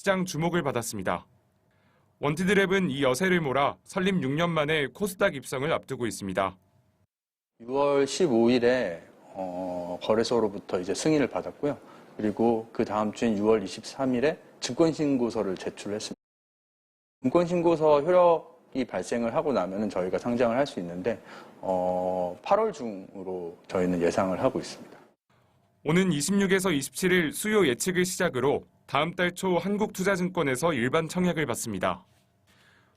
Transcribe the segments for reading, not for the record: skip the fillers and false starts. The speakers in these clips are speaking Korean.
시장 주목을 받았습니다. 원티드랩은 이 여세를 몰아 설립 6년 만에 코스닥 입성을 앞두고 있습니다. 6월 15일에 거래소로부터 이제 승인을 받았고요. 그리고 그 다음 주인 6월 23일에 증권신고서를 제출했습니다. 증권신고서 효력이 발생을 하고 나면은 저희가 상장을 할 수 있는데 8월 중으로 저희는 예상을 하고 있습니다. 오는 26에서 27일 수요 예측을 시작으로 다음 달 초 한국투자증권에서 일반 청약을 받습니다.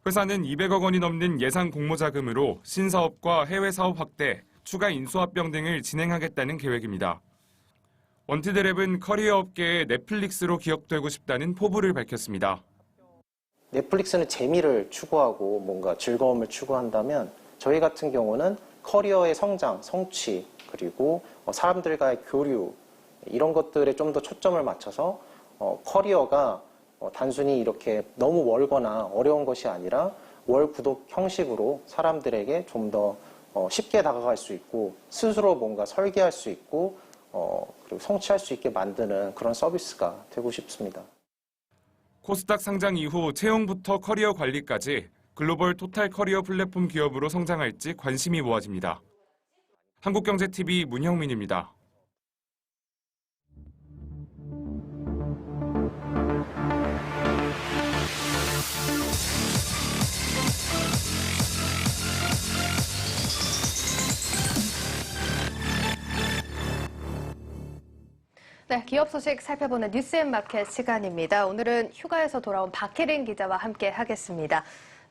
회사는 200억 원이 넘는 예상 공모자금으로 신사업과 해외 사업 확대, 추가 인수합병 등을 진행하겠다는 계획입니다. 원티드랩은 커리어 업계의 넷플릭스로 기억되고 싶다는 포부를 밝혔습니다. 넷플릭스는 재미를 추구하고 뭔가 즐거움을 추구한다면 저희 같은 경우는 커리어의 성장, 성취, 그리고 사람들과의 교류 이런 것들에 좀 더 초점을 맞춰서 커리어가 단순히 이렇게 너무 멀거나 어려운 것이 아니라 월 구독 형식으로 사람들에게 좀 더 쉽게 다가갈 수 있고 스스로 뭔가 설계할 수 있고 그리고 성취할 수 있게 만드는 그런 서비스가 되고 싶습니다. 코스닥 상장 이후 채용부터 커리어 관리까지 글로벌 토탈 커리어 플랫폼 기업으로 성장할지 관심이 모아집니다. 한국경제TV 문형민입니다. 네, 기업 소식 살펴보는 뉴스앤마켓 시간입니다. 오늘은 휴가에서 돌아온 박혜린 기자와 함께 하겠습니다.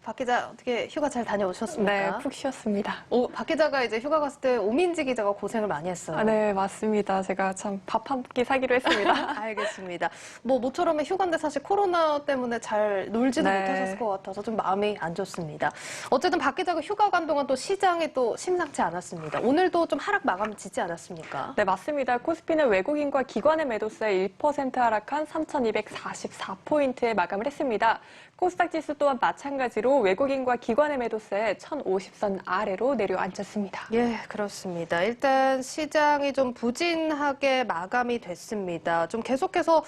박 기자, 어떻게 휴가 잘 다녀오셨습니까? 네, 푹 쉬었습니다. 박 기자가 이제 휴가 갔을 때 오민지 기자가 고생을 많이 했어요. 네, 맞습니다. 제가 참 밥 한 끼 사기로 했습니다. 알겠습니다. 모처럼의 휴가인데 사실 코로나 때문에 잘 놀지도 못하셨을 것 같아서 좀 마음이 안 좋습니다. 어쨌든 박 기자가 휴가 간 동안 또 시장이 또 심상치 않았습니다. 오늘도 좀 하락 마감 짓지 않았습니까? 네, 맞습니다. 코스피는 외국인과 기관의 매도세에 1% 하락한 3,244포인트에 마감을 했습니다. 코스닥 지수 또한 마찬가지로 외국인과 기관의 매도세에 1,050선 아래로 내려앉았습니다. 예, 그렇습니다. 일단 시장이 좀 부진하게 마감이 됐습니다. 좀 계속해서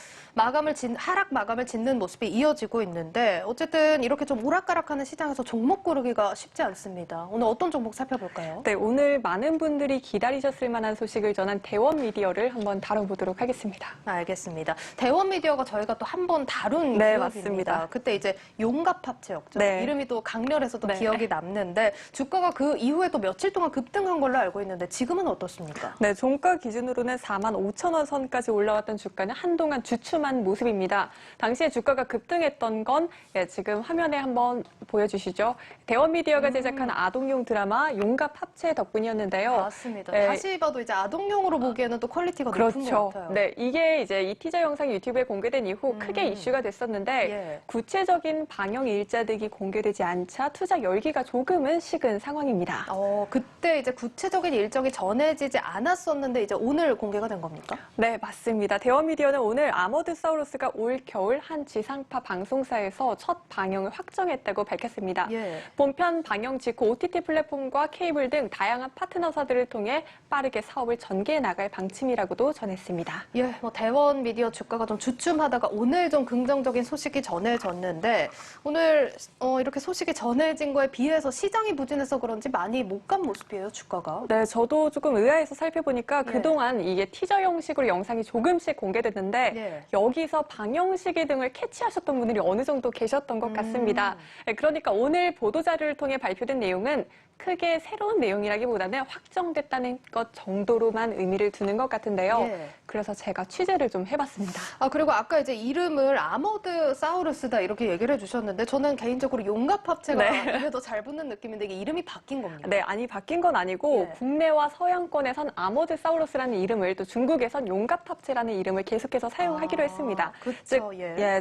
하락 마감을 짓는 모습이 이어지고 있는데 어쨌든 이렇게 좀 오락가락하는 시장에서 종목 고르기가 쉽지 않습니다. 오늘 어떤 종목 살펴볼까요? 네, 오늘 많은 분들이 기다리셨을 만한 소식을 전한 대원미디어를 한번 다뤄보도록 하겠습니다. 알겠습니다. 대원미디어가 저희가 또 한 번 다룬 네, 기업입니다. 맞습니다. 그때 이제 용갑합체였죠. 네. 이름이 또 강렬해서 또 네. 기억이 남는데 주가가 그 이후에 또 며칠 동안 급등한 걸로 알고 있는데 지금은 어떻습니까? 네, 종가 기준으로는 45,000원 선까지 올라왔던 주가는 한동안 주춤한 모습입니다. 당시에 주가가 급등했던 건 지금 화면에 한번 보여주시죠. 대원미디어가 제작한 아동용 드라마 용갑합체 덕분이었는데요. 맞습니다. 다시 봐도 이제 아동용으로 보기에는 또 퀄리티가 높은 것 같아요. 네, 이게 이제 이 티저 영상이 유튜브에 공개된 이후 크게 이슈가 됐었는데 구체적인 방영 일자 등이 공개되지 않자 투자 열기가 조금은 식은 상황입니다. 그때 이제 구체적인 일정이 전해지지 않았었는데 이제 오늘 공개가 된 겁니까? 네, 맞습니다. 대원미디어는 오늘 아머드사우루스가 올 겨울 한 지상파 방송사에서 첫 방영을 확정했다고 밝혔습니다. 본편 방영 직후 OTT 플랫폼과 케이블 등 다양한 파트너사들을 통해 빠르게 사업을 전개해 나갈 방침이라고도 전했습니다. 대원미디어 주가가 좀 주춤하다가 오늘 좀 긍정적인 소식이 전해졌는데 오늘 이렇게 소식이 전해진 거에 비해서 시장이 부진해서 그런지 많이 못 간 모습이에요, 주가가. 네, 저도 조금 의아해서 살펴보니까 그동안 이게 티저 형식으로 영상이 조금씩 공개됐는데 여기서 방영 시기 등을 캐치하셨던 분들이 어느 정도 계셨던 것 같습니다. 그러니까 오늘 보도자료를 통해 발표된 내용은 크게 새로운 내용이라기보다는 확정됐다는 것 정도로만 의미를 두는 것 같은데요. 그래서 제가 취재를 좀 해봤습니다. 그리고 아까 이제 이름을 아머드사우루스다 이렇게 얘기를 해주셨는데 저는 개인적으로 용갑합체가 입에 더 잘 붙는 느낌인데 이게 이름이 바뀐 겁니까? 네, 아니 바뀐 건 아니고 국내와 서양권에선 아머드사우루스라는 이름을 또 중국에선 용갑합체라는 이름을 계속해서 사용하기로 했습니다. 그렇죠.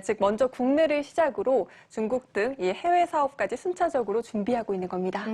즉 먼저 국내를 시작으로 중국 등 이 해외 사업까지 순차적으로 준비하고 있는 겁니다.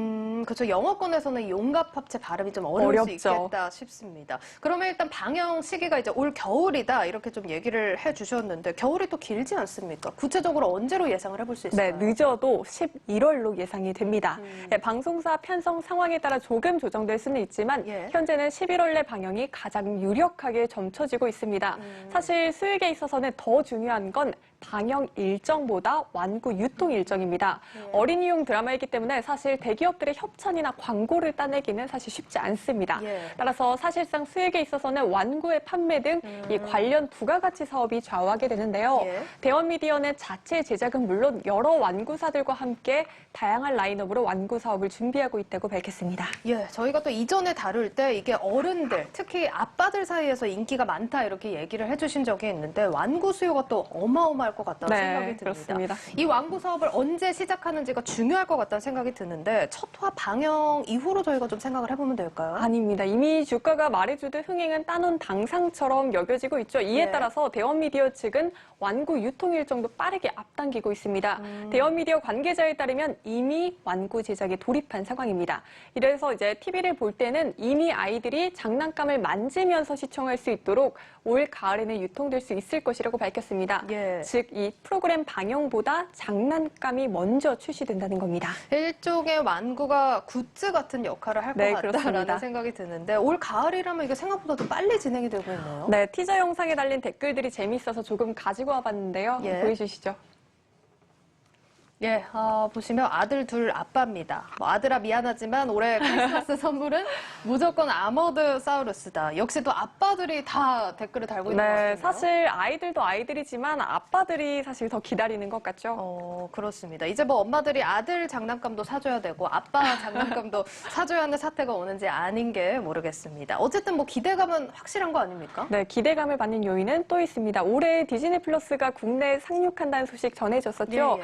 그렇죠. 영어권에서는 용갑합체 발음이 좀 어려울 수 있겠다 싶습니다. 그러면 일단 방영 시기가 이제 올 겨울이다 이렇게 좀 얘기를 해주셨는데 겨울이 또 길지 않습니까? 구체적으로 언제로 예상을 해볼 수 있어요? 네, 늦어도 11월로 예상이 됩니다. 방송사 편성 상황에 따라 조금 조정될 수는 있지만 현재는 11월 내 방영이 가장 유력하게 점쳐지고 있습니다. 사실 수익에 있어서는 더 중요한 건 방영 일정보다 완구 유통 일정입니다. 어린이용 드라마이기 때문에 사실 대기업들의 협찬이나 광고를 따내기는 사실 쉽지 않습니다. 따라서 사실상 수익에 있어서는 완구의 판매 등 이 관련 부가가치 사업이 좌우하게 되는데요. 대원미디어는 자체 제작은 물론 여러 완구사들과 함께 다양한 라인업으로 완구 사업을 준비하고 있다고 밝혔습니다. 저희가 또 이전에 다룰 때 이게 어른들, 특히 아빠들 사이에서 인기가 많다 이렇게 얘기를 해주신 적이 있는데 완구 수요가 또 어마어마할 것 같다는 생각이 듭니다. 그렇습니다. 이 완구 사업을 언제 시작하는지가 중요할 것 같다는 생각이 드는데 첫 화 방영 이후로 저희가 좀 생각을 해보면 될까요? 아닙니다. 이미 주가가 말해주듯 흥행은 따놓은 당상처럼 여겨지고 있죠. 이에 따라서 대원미디어 측은 완구 유통 일정도 빠르게 앞당기고 있습니다. 대원미디어 관계자에 따르면 이미 완구 제작에 돌입한 상황입니다. 이래서 이제 TV를 볼 때는 이미 아이들이 장난감을 만지면서 시청할 수 있도록 올 가을에는 유통될 수 있을 것이라고 밝혔습니다. 즉, 이 프로그램 방영보다 장난감이 먼저 출시된다는 겁니다. 일종의 완구가 굿즈 같은 역할을 할 것 같다라는 그렇습니다. 생각이 드는데 올 가을이라면 이게 생각보다 좀 빨리 진행이 되고 있네요. 네, 티저 영상에 달린 댓글들이 재밌어서 조금 가지고 와봤는데요. 보여주시죠. 보시면 아들 둘 아빠입니다. 아들아 미안하지만 올해 크리스마스 선물은 무조건 아머드 사우루스다. 역시 또 아빠들이 다 댓글을 달고 있는 것 같아요. 사실 아이들도 아이들이지만 아빠들이 사실 더 기다리는 것 같죠. 그렇습니다. 이제 뭐 엄마들이 아들 장난감도 사줘야 되고 아빠 장난감도 사줘야 하는 사태가 오는지 아닌 게 모르겠습니다. 어쨌든 뭐 기대감은 확실한 거 아닙니까? 네, 기대감을 받는 요인은 또 있습니다. 올해 디즈니 플러스가 국내에 상륙한다는 소식 전해졌었죠.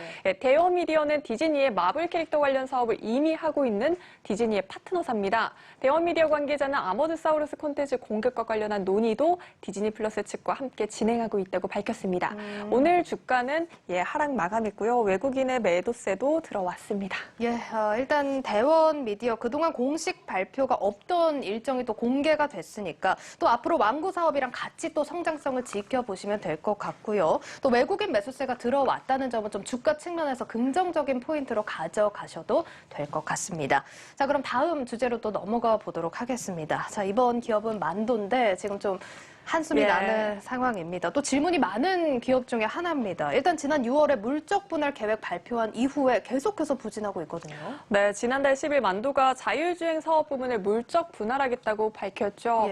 대원미디어는 디즈니의 마블 캐릭터 관련 사업을 이미 하고 있는 디즈니의 파트너사입니다. 대원미디어 관계자는 아머드 사우루스 콘텐츠 공급과 관련한 논의도 디즈니 플러스 측과 함께 진행하고 있다고 밝혔습니다. 오늘 주가는 하락 마감했고요. 외국인의 매도세도 들어왔습니다. 일단 대원미디어 그동안 공식 발표가 없던 일정이 또 공개가 됐으니까 또 앞으로 완구 사업이랑 같이 또 성장성을 지켜보시면 될 것 같고요. 또 외국인 매수세가 들어왔다는 점은 좀 주가 측면에서 긍정적인 포인트로 가져가셔도 될 것 같습니다. 자, 그럼 다음 주제로 또 넘어가 보도록 하겠습니다. 자, 이번 기업은 만도인데 지금 좀 한숨이 나는 상황입니다. 또 질문이 많은 기업 중에 하나입니다. 일단 지난 6월에 물적 분할 계획 발표한 이후에 계속해서 부진하고 있거든요. 네, 지난달 10일 만도가 자율주행 사업 부문을 물적 분할하겠다고 밝혔죠.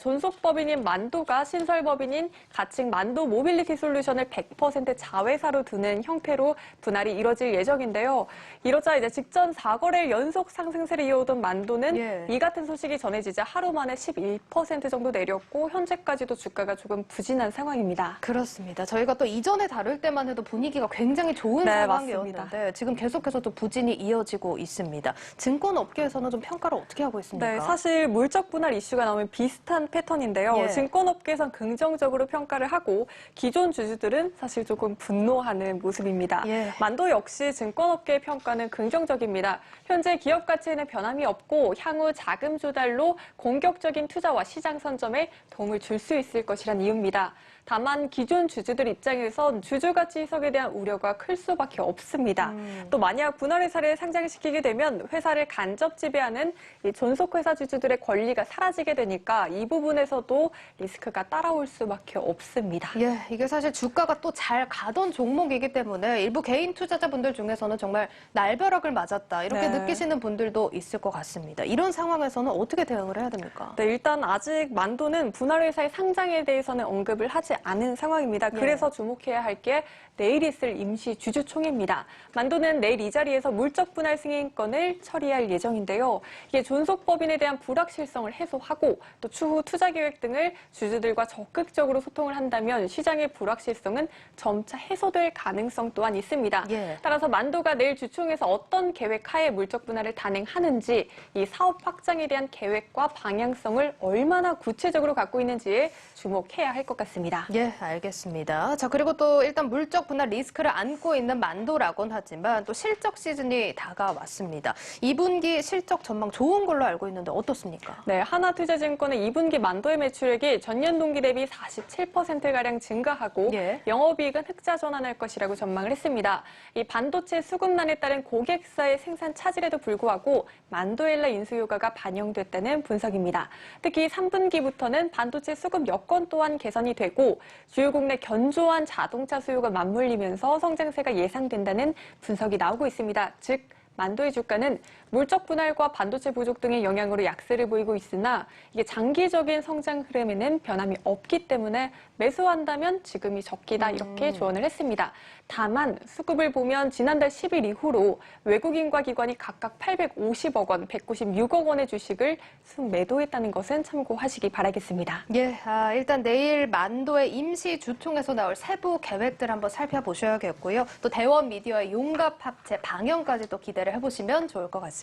존속법인인 만도가 신설법인인 가칭 만도 모빌리티 솔루션을 100% 자회사로 두는 형태로 분할이 이뤄질 예정인데요. 이러자 이제 직전 4거래일 연속 상승세를 이어오던 만도는 이 같은 소식이 전해지자 하루 만에 11% 정도 내렸고 현재까지도 주가가 조금 부진한 상황입니다. 그렇습니다. 저희가 또 이전에 다룰 때만 해도 분위기가 굉장히 좋은 상황이었는데 맞습니다. 지금 계속해서 또 부진이 이어지고 있습니다. 증권업계에서는 좀 평가를 어떻게 하고 있습니까? 네, 사실 물적 분할 이슈가 나오면 비슷한 패턴인데요. 증권업계에선 긍정적으로 평가를 하고 기존 주주들은 사실 조금 분노하는 모습입니다. 만도 역시 증권업계의 평가는 긍정적입니다. 현재 기업 가치에는 변함이 없고 향후 자금 조달로 공격적인 투자와 시장 선점에 도움을 줄 수 있을 것이란 이유입니다. 다만 기존 주주들 입장에선 주주가치 희석에 대한 우려가 클 수밖에 없습니다. 또 만약 분할회사를 상장시키게 되면 회사를 간접 지배하는 이 존속회사 주주들의 권리가 사라지게 되니까 이 부분에서도 리스크가 따라올 수밖에 없습니다. 이게 사실 주가가 또 잘 가던 종목이기 때문에 일부 개인 투자자분들 중에서는 정말 날벼락을 맞았다 이렇게 느끼시는 분들도 있을 것 같습니다. 이런 상황에서는 어떻게 대응을 해야 됩니까? 네, 일단 아직 만도는 분할회사의 상장에 대해서는 언급을 하지 않은 상황입니다. 그래서 주목해야 할 게 내일 있을 임시 주주총회입니다. 만도는 내일 이 자리에서 물적 분할 승인권을 처리할 예정인데요. 이게 존속법인에 대한 불확실성을 해소하고 또 추후 투자 계획 등을 주주들과 적극적으로 소통을 한다면 시장의 불확실성은 점차 해소될 가능성 또한 있습니다. 따라서 만도가 내일 주총에서 어떤 계획 하에 물적 분할을 단행하는지 이 사업 확장에 대한 계획과 방향성을 얼마나 구체적으로 갖고 있는지에 주목해야 할 것 같습니다. 알겠습니다. 자, 그리고 또 일단 물적 분할 리스크를 안고 있는 만도라곤 하지만 또 실적 시즌이 다가왔습니다. 2분기 실적 전망 좋은 걸로 알고 있는데 어떻습니까? 네, 하나투자증권은 2분기 만도의 매출액이 전년 동기 대비 47%가량 증가하고 영업이익은 흑자 전환할 것이라고 전망을 했습니다. 이 반도체 수급난에 따른 고객사의 생산 차질에도 불구하고 만도엘라 인수 효과가 반영됐다는 분석입니다. 특히 3분기부터는 반도체 수급 수급 여건 또한 개선이 되고 주요국 내 견조한 자동차 수요가 맞물리면서 성장세가 예상된다는 분석이 나오고 있습니다. 즉 만도의 주가는 물적 분할과 반도체 부족 등의 영향으로 약세를 보이고 있으나 이게 장기적인 성장 흐름에는 변함이 없기 때문에 매수한다면 지금이 적기다 이렇게 조언을 했습니다. 다만 수급을 보면 지난달 10일 이후로 외국인과 기관이 각각 850억 원, 196억 원의 주식을 순매도했다는 것은 참고하시기 바라겠습니다. 예, 일단 내일 만도의 임시 주총에서 나올 세부 계획들 한번 살펴보셔야겠고요. 또 대원 미디어의 용갑 합체 방영까지 또 기대를 해보시면 좋을 것 같습니다.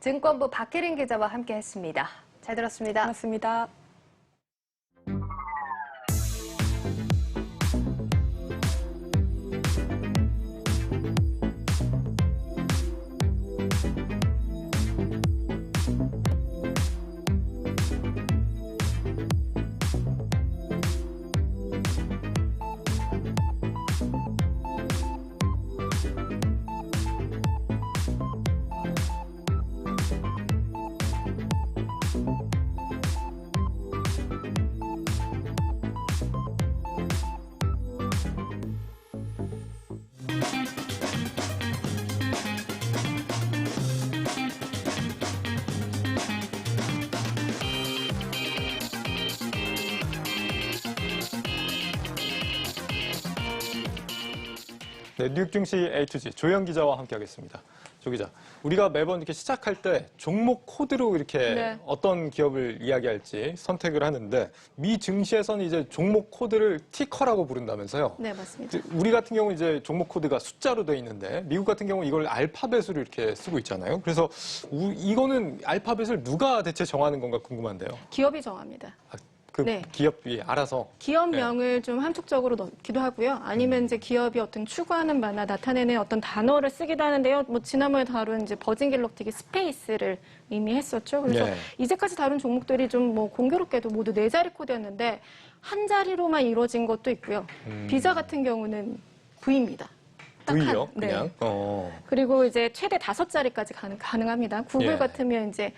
증권부 박혜린 기자와 함께했습니다. 잘 들었습니다. 고맙습니다. 네, 뉴욕 증시 A2G 조영 기자와 함께하겠습니다. 조 기자, 우리가 매번 이렇게 시작할 때 종목 코드로 이렇게 네. 어떤 기업을 이야기할지 선택을 하는데 미 증시에서는 이제 종목 코드를 티커라고 부른다면서요? 네, 맞습니다. 우리 같은 경우 이제 종목 코드가 숫자로 돼 있는데 미국 같은 경우 이걸 알파벳으로 이렇게 쓰고 있잖아요. 그래서 이거는 알파벳을 누가 대체 정하는 건가 궁금한데요. 기업이 정합니다. 그 네. 기업이 알아서. 기업명을 좀 함축적으로 넣기도 하고요. 아니면 이제 기업이 어떤 추구하는 바나 나타내는 어떤 단어를 쓰기도 하는데요. 뭐 지난번에 다룬 이제 버진 갤럭틱이 스페이스를 의미했었죠. 그래서 네. 이제까지 다룬 종목들이 좀 뭐 공교롭게도 모두 4자리 코드였는데 한 자리로만 이루어진 것도 있고요. 비자 같은 경우는 V입니다. 딱 한- V요? 네. 그냥. 그리고 이제 최대 5자리까지 가능합니다. 구글 예. 같으면 이제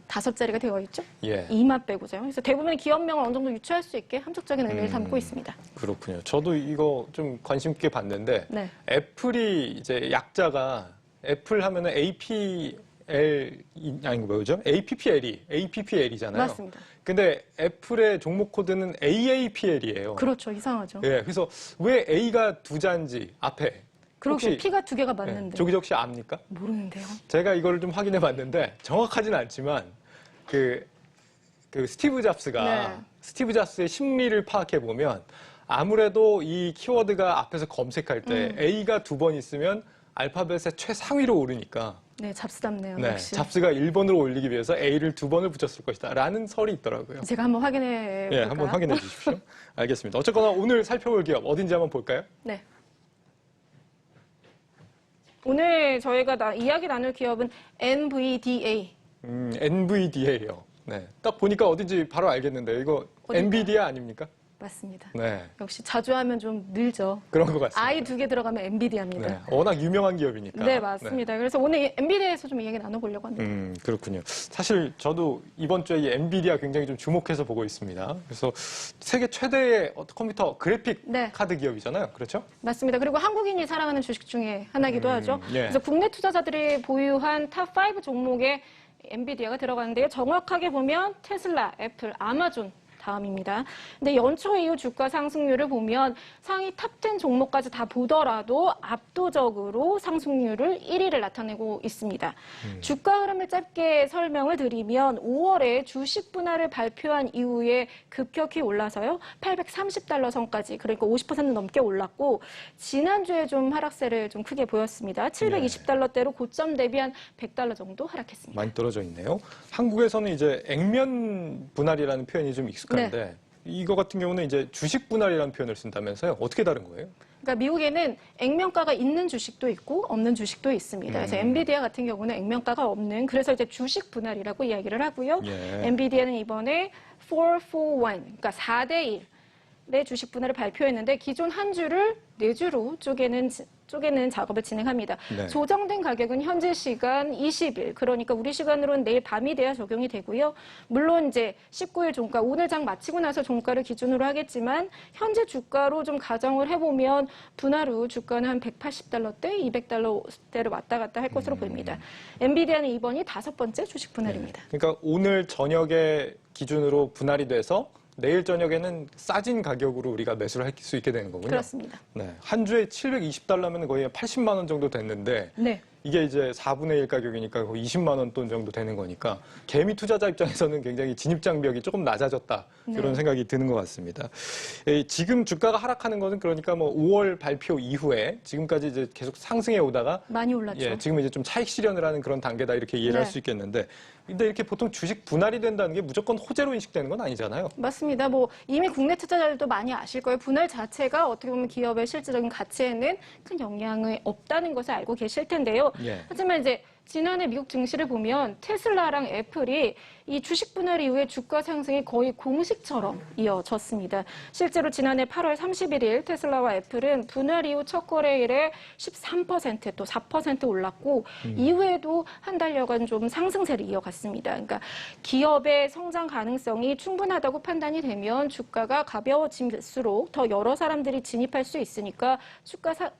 5자리가 되어 있죠. 예. 2만 빼고죠. 그래서 대부분의 기업명을 어느 정도 유추할 수 있게 함축적인 의미를 담고 있습니다. 그렇군요. 저도 이거 좀 관심 있게 봤는데 네. 애플이 이제 약자가 애플 하면은 아니 뭐죠? APPL이잖아요. 맞습니다. 근데 애플의 종목 코드는 AAPL이에요. 그렇죠. 이상하죠. 예, 그래서 왜 A가 두 자인지 앞에 그리고 혹시 P가 2개가 예, 맞는데 조기적 씨 압니까? 모르는데요. 제가 이거를 좀 확인해 봤는데 정확하진 않지만 그 스티브 잡스가 네. 스티브 잡스의 심리를 파악해 보면 아무래도 이 키워드가 앞에서 검색할 때 A가 2번 있으면 알파벳의 최상위로 오르니까 네, 잡스답네요. 네, 역시. 잡스가 1번으로 올리기 위해서 A를 2번을 붙였을 것이다 라는 설이 있더라고요. 제가 한번 확인해 예, 볼까요? 한번 확인해 주십시오. 알겠습니다. 어쨌거나 오늘 살펴볼 기업 어딘지 한번 볼까요? 네. 오늘 저희가 이야기 나눌 기업은 NVDA. NVDA요. 네, 딱 보니까 어딘지 바로 알겠는데 이거 어딘가요? 엔비디아 아닙니까? 맞습니다. 네, 역시 자주 하면 좀 늘죠. 그런 것 같습니다. I 2개 들어가면 엔비디아입니다. 네, 워낙 유명한 기업이니까. 네, 맞습니다. 그래서 오늘 엔비디아에서 좀 이야기 나눠보려고 합니다. 그렇군요. 사실 저도 이번 주에 이 엔비디아 굉장히 좀 주목해서 보고 있습니다. 그래서 세계 최대의 컴퓨터 그래픽 네. 카드 기업이잖아요. 그렇죠? 맞습니다. 그리고 한국인이 사랑하는 주식 중에 하나이기도 하죠. 예. 그래서 국내 투자자들이 보유한 탑5 종목에 엔비디아가 들어가는데요. 정확하게 보면 테슬라, 애플, 아마존 다음입니다. 근데 연초 이후 주가 상승률을 보면 상위 탑10 종목까지 다 보더라도 압도적으로 상승률을 1위를 나타내고 있습니다. 주가 흐름을 짧게 설명을 드리면 5월에 주식 분할을 발표한 이후에 급격히 올라서요. 830달러 선까지 그러니까 50% 넘게 올랐고 지난주에 좀 하락세를 좀 크게 보였습니다. 720달러대로 고점 대비 한 100달러 정도 하락했습니다. 많이 떨어져 있네요. 한국에서는 이제 액면 분할이라는 표현이 좀 익숙한데 이거 같은 경우는 이제 주식 분할이라는 표현을 쓴다면서요? 어떻게 다른 거예요? 그러니까 미국에는 액면가가 있는 주식도 있고 없는 주식도 있습니다. 그래서 엔비디아 같은 경우는 액면가가 없는 그래서 이제 주식 분할이라고 이야기를 하고요. 예. 엔비디아는 이번에 4-4-1 그러니까 4대1 주식 분할을 발표했는데 기존 한 주를 4주로 쪼개는 작업을 진행합니다. 네. 조정된 가격은 현재 시간 20일, 그러니까 우리 시간으로는 내일 밤이 돼야 적용이 되고요. 물론 이제 19일 종가, 오늘 장 마치고 나서 종가를 기준으로 하겠지만 현재 주가로 좀 가정을 해보면 분할 후 주가는 한 180달러대, 200달러대로 왔다 갔다 할 것으로 보입니다. 엔비디아는 이번이 5번째 주식 분할입니다. 네. 그러니까 오늘 저녁에 기준으로 분할이 돼서 내일 저녁에는 싸진 가격으로 우리가 매수를 할 수 있게 되는 거군요. 그렇습니다. 네. 한 주에 720달러면 거의 80만 원 정도 됐는데 네. 이게 이제 4분의 1 가격이니까 거의 20만 원 돈 정도 되는 거니까 개미 투자자 입장에서는 굉장히 진입장벽이 조금 낮아졌다 이런 생각이 드는 것 같습니다. 지금 주가가 하락하는 것은 그러니까 뭐 5월 발표 이후에 지금까지 이제 계속 상승해 오다가 많이 올랐죠. 지금 이제 좀 차익 실현을 하는 그런 단계다 이렇게 이해를 할 수 있겠는데 근데 이렇게 보통 주식 분할이 된다는 게 무조건 호재로 인식되는 건 아니잖아요. 맞습니다. 뭐 이미 국내 투자자들도 많이 아실 거예요. 분할 자체가 어떻게 보면 기업의 실질적인 가치에는 큰 영향이 없다는 것을 알고 계실 텐데요. 하지만 이제 지난해 미국 증시를 보면 테슬라랑 애플이 이 주식 분할 이후에 주가 상승이 거의 공식처럼 이어졌습니다. 실제로 지난해 8월 31일 테슬라와 애플은 분할 이후 첫 거래일에 13% 또 4% 올랐고 이후에도 한 달여간 좀 상승세를 이어갔습니다. 그러니까 기업의 성장 가능성이 충분하다고 판단이 되면 주가가 가벼워질수록 더 여러 사람들이 진입할 수 있으니까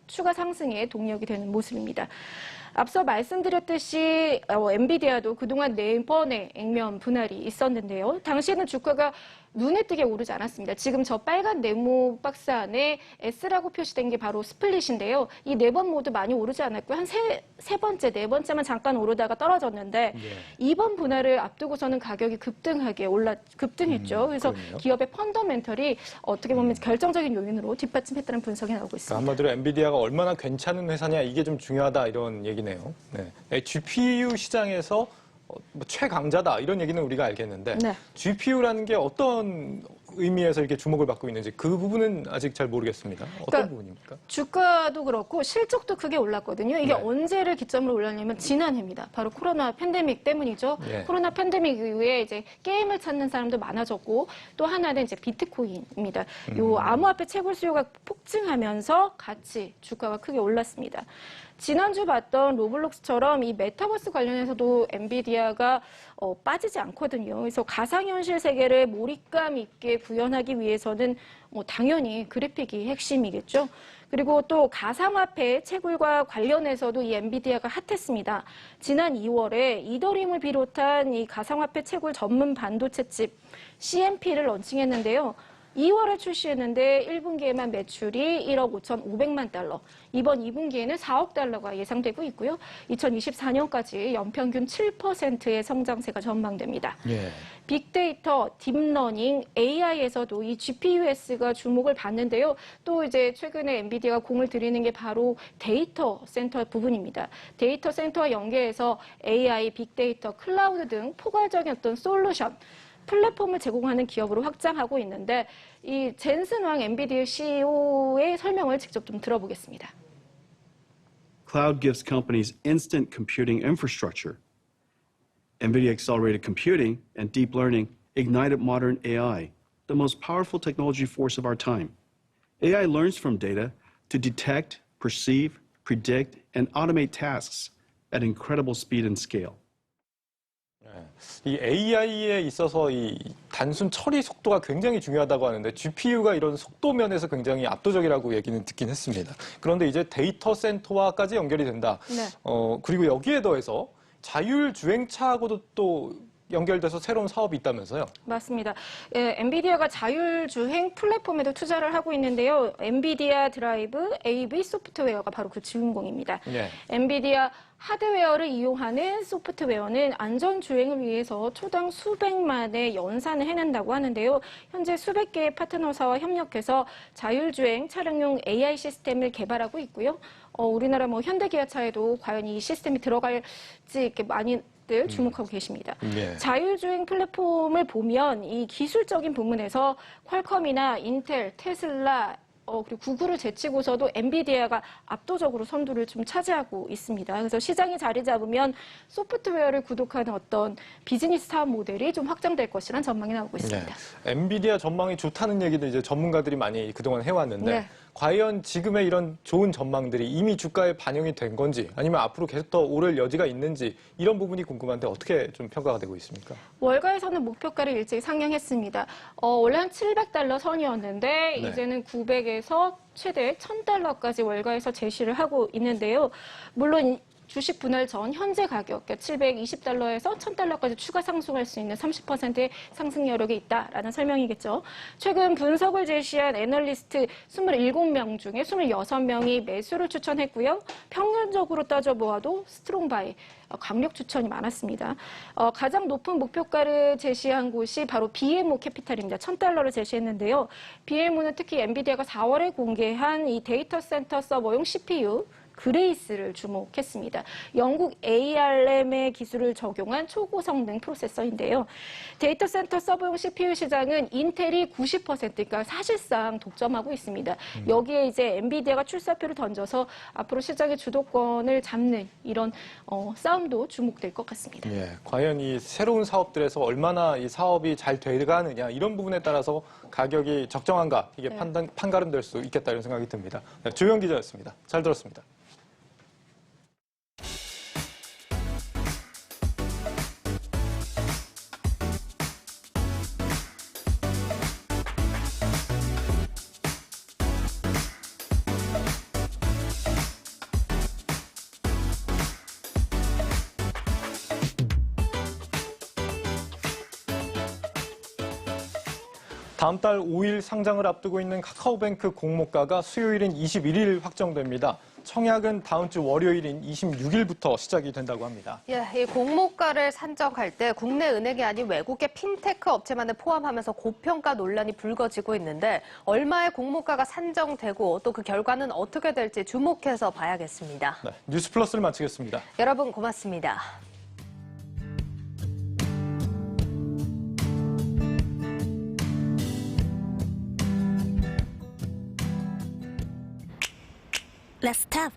추가 상승에 동력이 되는 모습입니다. 앞서 말씀드렸듯이 엔비디아도 그동안 4번의 액면 분할이 있었는데요. 당시에는 주가가 눈에 띄게 오르지 않았습니다. 지금 저 빨간 네모 박스 안에 S라고 표시된 게 바로 스플릿인데요. 이 4번 모두 많이 오르지 않았고요. 한 세 번째, 4번째만 잠깐 오르다가 떨어졌는데 이번 분할을 앞두고서는 가격이 급등했죠. 그래서 그렇네요. 기업의 펀더멘털이 어떻게 보면 결정적인 요인으로 뒷받침했다는 분석이 나오고 있습니다. 그러니까 한마디로 엔비디아가 얼마나 괜찮은 회사냐 이게 좀 중요하다 이런 얘기네요. 네. GPU 시장에서 뭐 최강자다 이런 얘기는 우리가 알겠는데 GPU라는 게 어떤 의미에서 이렇게 주목을 받고 있는지 그 부분은 아직 잘 모르겠습니다. 어떤 그러니까 부분입니까? 주가도 그렇고 실적도 크게 올랐거든요. 이게 언제를 기점으로 올랐냐면 지난해입니다. 바로 코로나 팬데믹 때문이죠. 코로나 팬데믹 이후에 이제 게임을 찾는 사람도 많아졌고 또 하나는 이제 비트코인입니다. 요 암호화폐 채굴 수요가 폭증하면서 같이 주가가 크게 올랐습니다. 지난주 봤던 로블록스처럼 이 메타버스 관련해서도 엔비디아가 빠지지 않거든요. 그래서 가상현실 세계를 몰입감 있게 구현하기 위해서는 당연히 그래픽이 핵심이겠죠. 그리고 또 가상화폐 채굴과 관련해서도 이 엔비디아가 핫했습니다. 지난 2월에 이더리움을 비롯한 이 가상화폐 채굴 전문 반도체칩 CMP를 런칭했는데요. 2월에 출시했는데 1분기에만 매출이 1억 5,500만 달러, 이번 2분기에는 4억 달러가 예상되고 있고요. 2024년까지 연평균 7%의 성장세가 전망됩니다. 빅데이터, 딥러닝, AI에서도 이 GPUS가 주목을 받는데요. 또 이제 최근에 엔비디아가 공을 들이는 게 바로 데이터 센터 부분입니다. 데이터 센터와 연계해서 AI, 빅데이터, 클라우드 등 포괄적인 어떤 솔루션, 플랫폼을 제공하는 기업으로 확장하고 있는데 이 젠슨 왕 엔비디아 CEO의 설명을 직접 좀 들어보겠습니다. Cloud gives companies instant computing infrastructure. NVIDIA accelerated computing and deep learning ignited modern AI, the most powerful technology force of our time. AI learns from data to detect, perceive, predict, and automate tasks at incredible speed and scale. 이 AI에 있어서 이 단순 처리 속도가 굉장히 중요하다고 하는데 GPU가 이런 속도 면에서 굉장히 압도적이라고 얘기는 듣긴 했습니다. 그런데 이제 데이터 센터와까지 연결이 된다. 그리고 여기에 더해서 자율주행차하고도 또 연결돼서 새로운 사업이 있다면서요? 맞습니다. 엔비디아가 자율주행 플랫폼에도 투자를 하고 있는데요. 엔비디아 드라이브 AV 소프트웨어가 바로 그 주인공입니다. 엔비디아 하드웨어를 이용하는 소프트웨어는 안전주행을 위해서 초당 수백만의 연산을 해낸다고 하는데요. 현재 수백 개의 파트너사와 협력해서 자율주행 차량용 AI 시스템을 개발하고 있고요. 우리나라 뭐 현대기아차에도 과연 이 시스템이 들어갈지 이렇게 많이들 주목하고 계십니다. 자율주행 플랫폼을 보면 이 기술적인 부분에서 퀄컴이나 인텔, 테슬라, 그리고 구글을 제치고서도 엔비디아가 압도적으로 선두를 좀 차지하고 있습니다. 그래서 시장이 자리 잡으면 소프트웨어를 구독하는 어떤 비즈니스 사업 모델이 좀 확장될 것이라는 전망이 나오고 있습니다. 네. 엔비디아 전망이 좋다는 얘기도 이제 전문가들이 많이 그동안 해왔는데 네. 과연 지금의 이런 좋은 전망들이 이미 주가에 반영이 된 건지 아니면 앞으로 계속 더 오를 여지가 있는지 이런 부분이 궁금한데 어떻게 좀 평가가 되고 있습니까? 월가에서는 목표가를 일찍 상향했습니다. 원래 한 $700 선이었는데 네. 이제는 900에서 최대 $1,000까지 월가에서 제시를 하고 있는데요. 물론 주식 분할 전 현재 가격 $720에서 $1,000까지 추가 상승할 수 있는 30%의 상승 여력이 있다라는 설명이겠죠. 최근 분석을 제시한 애널리스트 27명 중에 26명이 매수를 추천했고요. 평균적으로 따져보아도 스트롱 바이, 강력 추천이 많았습니다. 가장 높은 목표가를 제시한 곳이 바로 BMO 캐피탈입니다. $1,000를 제시했는데요. BMO는 특히 엔비디아가 4월에 공개한 이 데이터 센터 서버용 CPU 그레이스를 주목했습니다. 영국 ARM의 기술을 적용한 초고성능 프로세서인데요. 데이터 센터 서버용 CPU 시장은 인텔이 90%, 그러니까 사실상 독점하고 있습니다. 여기에 이제 엔비디아가 출사표를 던져서 앞으로 시장의 주도권을 잡는 이런 싸움도 주목될 것 같습니다. 예, 과연 이 새로운 사업들에서 얼마나 이 사업이 잘 돼가느냐 이런 부분에 따라서 가격이 적정한가 이게 판가름될 수 있겠다 이런 생각이 듭니다. 네, 조영 기자였습니다. 잘 들었습니다. 다음 달 5일 상장을 앞두고 있는 카카오뱅크 공모가가 수요일인 21일 확정됩니다. 청약은 다음 주 월요일인 26일부터 시작이 된다고 합니다. 예, 이 공모가를 산정할 때 국내 은행이 아닌 외국의 핀테크 업체만을 포함하면서 고평가 논란이 불거지고 있는데 얼마의 공모가가 산정되고 또 그 결과는 어떻게 될지 주목해서 봐야겠습니다. 네, 뉴스 플러스를 마치겠습니다. 여러분 고맙습니다. Let's tap.